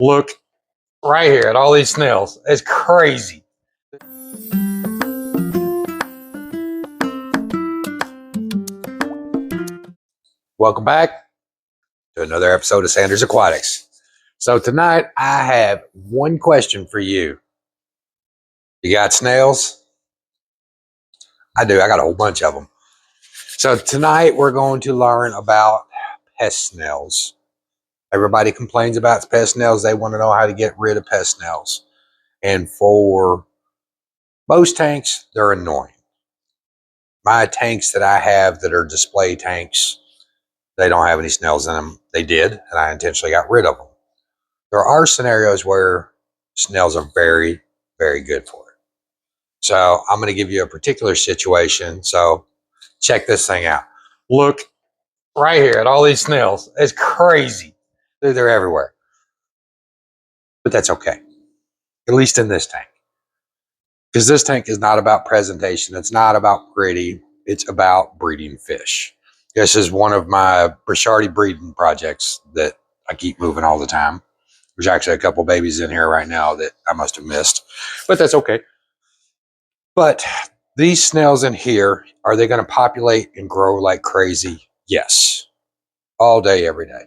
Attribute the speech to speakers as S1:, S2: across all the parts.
S1: Look right here at all these snails. It's crazy. Welcome back to another episode of SandersAquatics. So tonight I have one question for you. You got snails? I do. I got a whole bunch of them. So tonight we're going to learn about pest snails. Everybody complains about pest snails. They want to know how to get rid of pest snails. And for most tanks, they're annoying. My tanks that I have that are display tanks, they don't have any snails in them. They did, and I intentionally got rid of them. There are scenarios where snails are very, very good for it. So I'm going to give you a particular situation. So check this thing out. Look right here at all these snails. It's crazy. They're everywhere. But that's okay, at least in this tank. Because this tank is not about presentation. It's not about pretty. It's about breeding fish. This is one of my Brichardi breeding projects that I keep moving all the time. There's actually a couple babies in here right now that I must have missed, but that's okay. But these snails in here, are they going to populate and grow like crazy? Yes. All day, every day.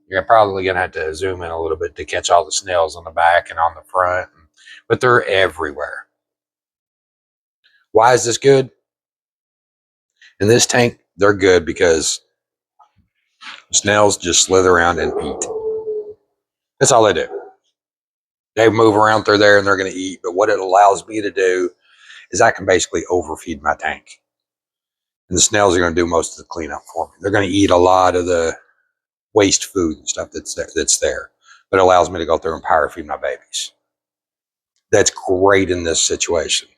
S1: You're probably going to have to zoom in a little bit to catch all the snails on the back and on the front, but they're everywhere. Why is this good? In this tank, they're good because snails just slither around and eat. That's all they do. They move around through there and they're going to eat. But what it allows me to do is I can basically overfeed my tank. And the snails are going to do most of the cleanup for me. They're going to eat a lot of the waste food and stuff that's there. But it allows me to go through and power feed my babies. That's great in this situation.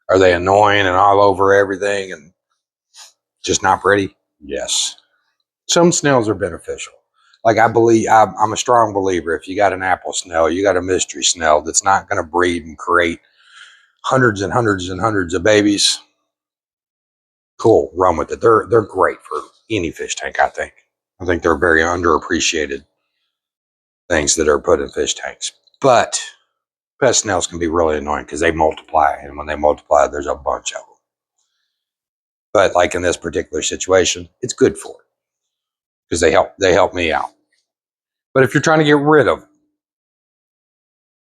S1: Are they annoying and all over everything and just not pretty? Yes. Some snails are beneficial. Like I'm a strong believer. If you got an apple snail, you got a mystery snail that's not going to breed and create hundreds and hundreds and hundreds of babies. Cool, run with it. They're great for any fish tank, I think. I think they're very underappreciated things that are put in fish tanks. But pest snails can be really annoying because they multiply, and when they multiply, there's a bunch of them. But like in this particular situation, it's good for it because they help me out. But if you're trying to get rid of them,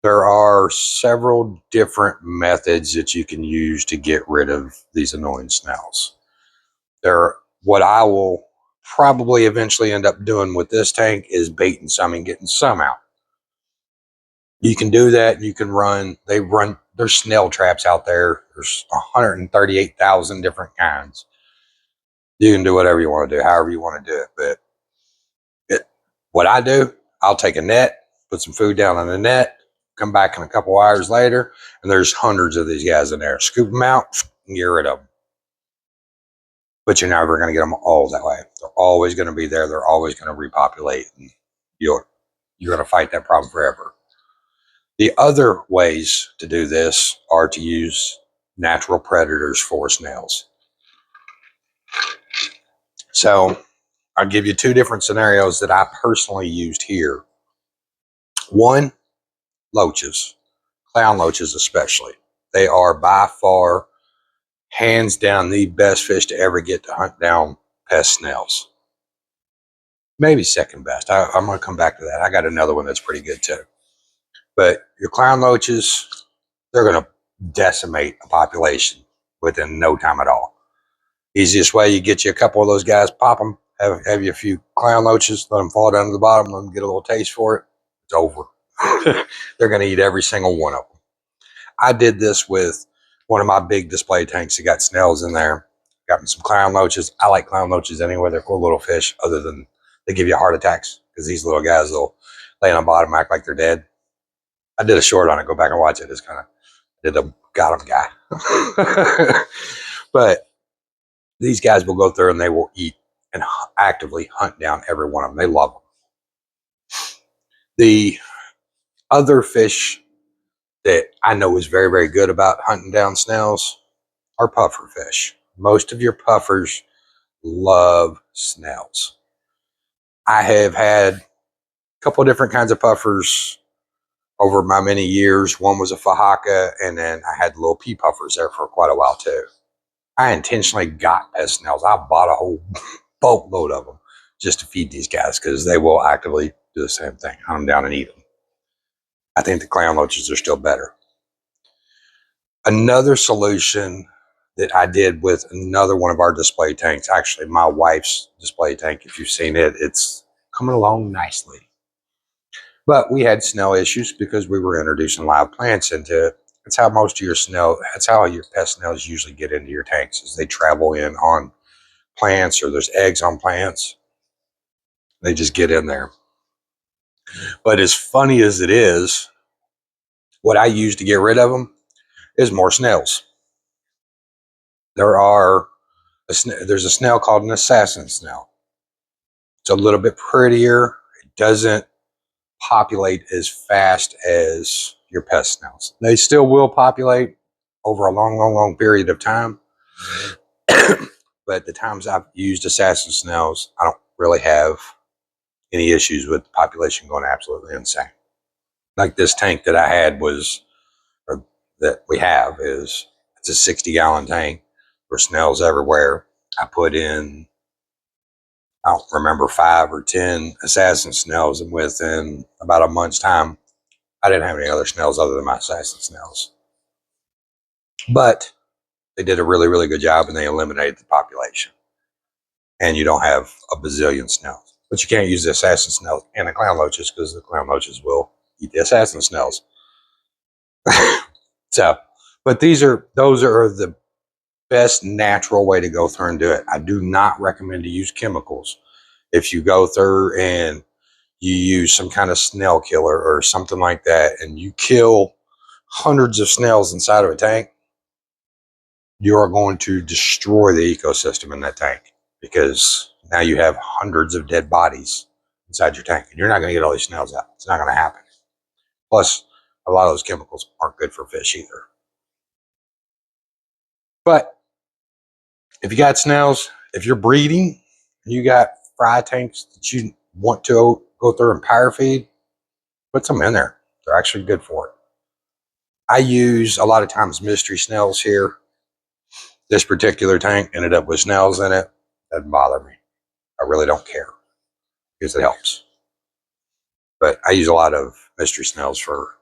S1: there are several different methods that you can use to get rid of these annoying snails. What I will probably eventually end up doing with this tank is baiting some and getting some out. You can do that. You can there's snail traps out there. There's 138,000 different kinds. You can do whatever you want to do, however you want to do it. But what I do, I'll take a net, put some food down on the net, come back in a couple hours later, and there's hundreds of these guys in there. Scoop them out and get rid of them. But you're never going to get them all that way. They're always going to be there. They're always going to repopulate. And you're going to fight that problem forever. The other ways to do this are to use natural predators for snails. So I'll give you two different scenarios that I personally used here. One, loaches, clown loaches especially. They are by far, hands down, the best fish to ever get to hunt down pest snails. Maybe second best. I'm going to come back to that. I got another one that's pretty good too. But your clown loaches, they're going to decimate a population within no time at all. Easiest way, you get you a couple of those guys, pop them, have you a few clown loaches, let them fall down to the bottom, let them get a little taste for it. It's over. They're going to eat every single one of them. I did this with one of my big display tanks that got snails in there. Got me some clown loaches. I like clown loaches anyway. They're cool little fish, other than they give you heart attacks because these little guys will lay on the bottom, act like they're dead. I did a short on it. Go back and watch it. It's kind of did a got him guy. But these guys will go through and they will eat and actively hunt down every one of them. They love them. The other fish that I know is very, very good about hunting down snails are puffer fish. Most of your puffers love snails. I have had a couple of different kinds of puffers over my many years. One was a Fahaka, and then I had little pea puffers there for quite a while too. I intentionally got pest snails. I bought a whole boatload of them just to feed these guys because they will actively do the same thing. Hunt them down and eat them. I think the clown loaches are still better. Another solution that I did with another one of our display tanks, actually my wife's display tank, if you've seen it, it's coming along nicely. But we had snail issues because we were introducing live plants into it. That's how most of your that's how your pest snails usually get into your tanks, is they travel in on plants or there's eggs on plants. They just get in there. But as funny as it is, what I use to get rid of them is more snails. There's a snail called an assassin snail. It's a little bit prettier. It doesn't populate as fast as your pest snails. They still will populate over a long period of time. But the times I've used assassin snails, I don't really have any issues with the population going absolutely insane. Like this tank that I had or that we have it's a 60-gallon tank. There's snails everywhere. I put in, I don't remember, 5 or 10 assassin snails, and within about a month's time, I didn't have any other snails other than my assassin snails. But they did a really good job, and they eliminated the population. And you don't have a bazillion snails. But you can't use the assassin snails and the clown loaches because the clown loaches will eat the assassin snails. So, but those are the best natural way to go through and do it. I do not recommend to use chemicals. If you go through and you use some kind of snail killer or something like that, and you kill hundreds of snails inside of a tank, you are going to destroy the ecosystem in that tank, because now you have hundreds of dead bodies inside your tank, and you're not going to get all these snails out. It's not going to happen. Plus, a lot of those chemicals aren't good for fish either. But if you got snails, if you're breeding, you got fry tanks that you want to go through and power feed, put some in there. They're actually good for it. I use a lot of times mystery snails here. This particular tank ended up with snails in it. Doesn't bother me. I really don't care because it helps. But I use a lot of mystery snails for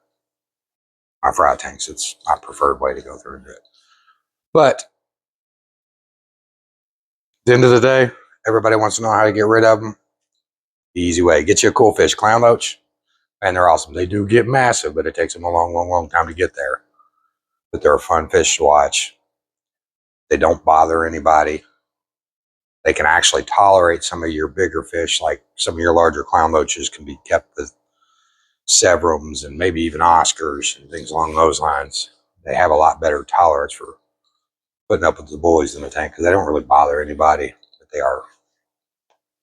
S1: my fry tanks. It's my preferred way to go through and do it. But at the end of the day, everybody wants to know how to get rid of them. The easy way: get you a cool fish clown loach, and they're awesome. They do get massive, but it takes them a long time to get there. But they're a fun fish to watch. They don't bother anybody. They can actually tolerate some of your bigger fish, like some of your larger clown loaches can be kept with Severums and maybe even Oscars and things along those lines. They have a lot better tolerance for putting up with the bullies in the tank because they don't really bother anybody, but they are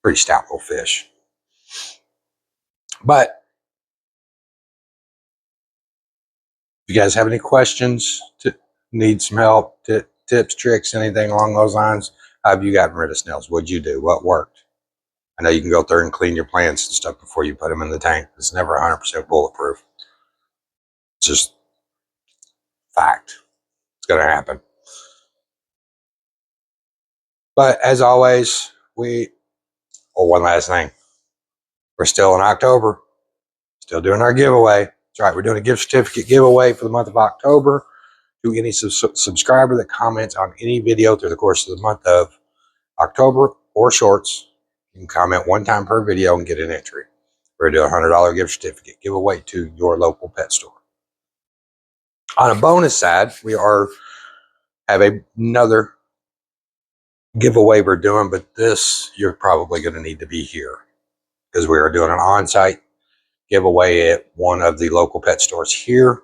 S1: pretty stout little fish. But if you guys have any questions, need some help, tips, tricks, anything along those lines, how have you gotten rid of snails? What'd you do? What worked? I know you can go through and clean your plants and stuff before you put them in the tank. It's never 100% bulletproof. It's just fact. It's going to happen. But as always, one last thing. We're still in October. Still doing our giveaway. That's right. We're doing a gift certificate giveaway for the month of October to any subscriber that comments on any video through the course of the month of October or shorts. You can comment one time per video and get an entry. We're going to do a $100 gift certificate giveaway to your local pet store. On a bonus side, we have another giveaway we're doing, but this you're probably going to need to be here because we are doing an on-site giveaway at one of the local pet stores here.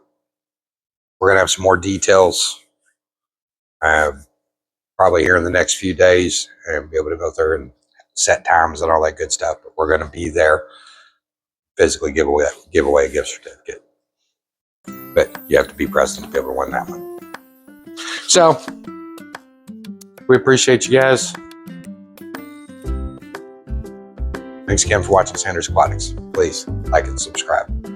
S1: We're going to have some more details probably here in the next few days and be able to go through and set times and all that good stuff. But we're going to be there, physically give away a gift certificate. But you have to be present to be able to win that one. So we appreciate you guys. Thanks again for watching SandersAquatics. Please like and subscribe.